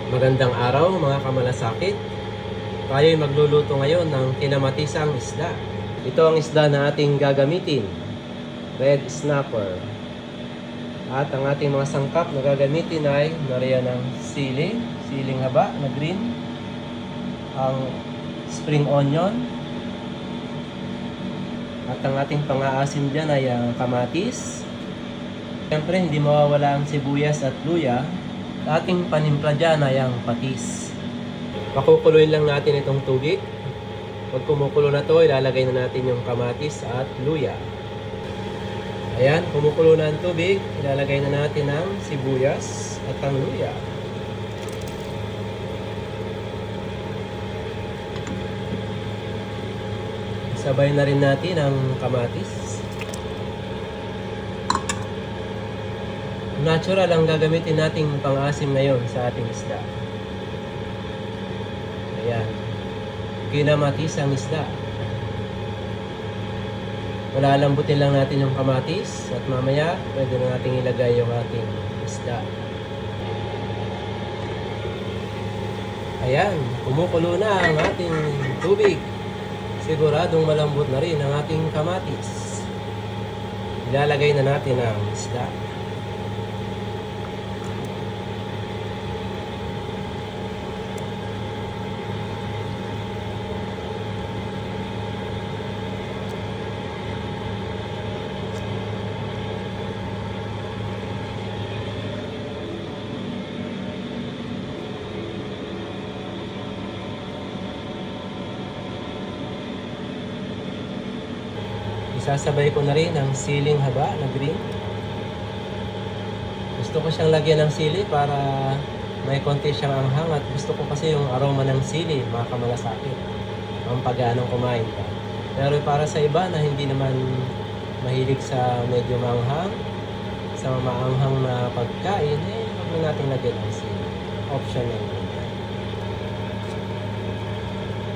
Magandang araw mga kamalasakit. Tayo'y magluluto ngayon ng kinamatisang isda. Ito ang isda na ating gagamitin. Red snapper. At ang ating mga sangkap na gagamitin ay nariyan ng siling haba na green, ang spring onion, at ang ating pang-aasim dyan ay ang kamatis. Siyempre hindi mawawala ang sibuyas at luya. Ating panimpla dyan ay ang patis. Pakukuloyin lang natin itong tubig. Pag kumukulo na to, ilalagay na natin yung kamatis at luya. Ayan, kumukulo na ang tubig. Ilalagay na natin ang sibuyas at ang luya. Sabay na rin natin ang kamatis. Natural ang gagamitin nating pang-asim ngayon sa ating isda. Ayan. Kinamatis ang isda. Malalambutin lang natin yung kamatis at mamaya pwede na nating ilagay yung ating isda. Ayan. Kumukulo na ang ating tubig. Siguradong malambot na rin ang ating kamatis. Ilalagay na natin ang isda. Isasabay ko na rin ang siling haba na green. Gusto ko siyang lagyan ng sili para may konti siyang anghang at gusto ko kasi yung aroma ng sili, mga kamalasakit. Ang pag-anong kumain ka. Pero para sa iba na hindi naman mahilig sa medyo maanghang, sa maanghang na pagkain, huwag na natin lagyan ng sili. Option na yun.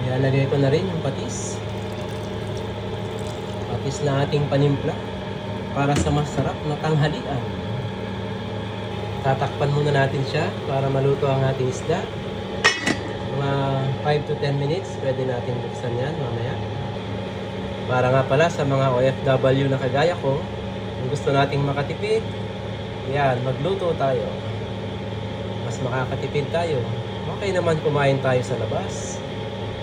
Ilalagay ko na rin yung patis. Patis na ating panimpla para sa masarap na tanghalian. Tatakpan muna natin siya para maluto ang ating isda. Mga 5 to 10 minutes pwede natin buksan yan mamaya. Para nga pala sa mga OFW na kagaya ko, kung gusto nating makatipid, yan, magluto tayo. Mas makakatipid tayo. Okay naman kumain tayo sa labas.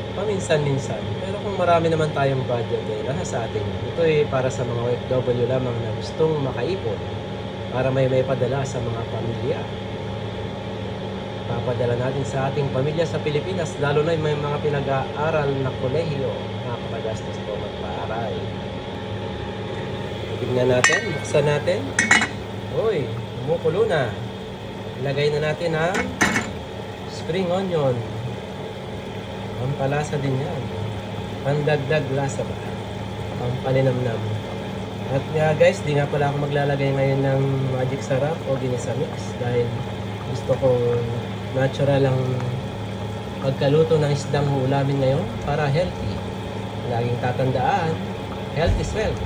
Paminsan-minsan. Pero kung marami naman tayong budget, nasa sa atin. Ito ay para sa mga OFW lamang na gustong makaipon para may padala sa mga pamilya. Papadala natin sa ating pamilya sa Pilipinas, lalo na may mga pinag-aaral na kolehiyo. Nakakagastos po magpaaral. Tignan natin, buksan natin. Uy, kumukulo na. Ilagay na natin ang spring onion. Pampalasa din yan. Pandagdag lasa ba? Pampalinamnam. At nga guys, di nga pala ako maglalagay ngayon ng magic sarap o ginisa mix dahil gusto kong natural ang pagkaluto ng isdang ulamin ngayon para healthy. Laging tatandaan, health is wealth.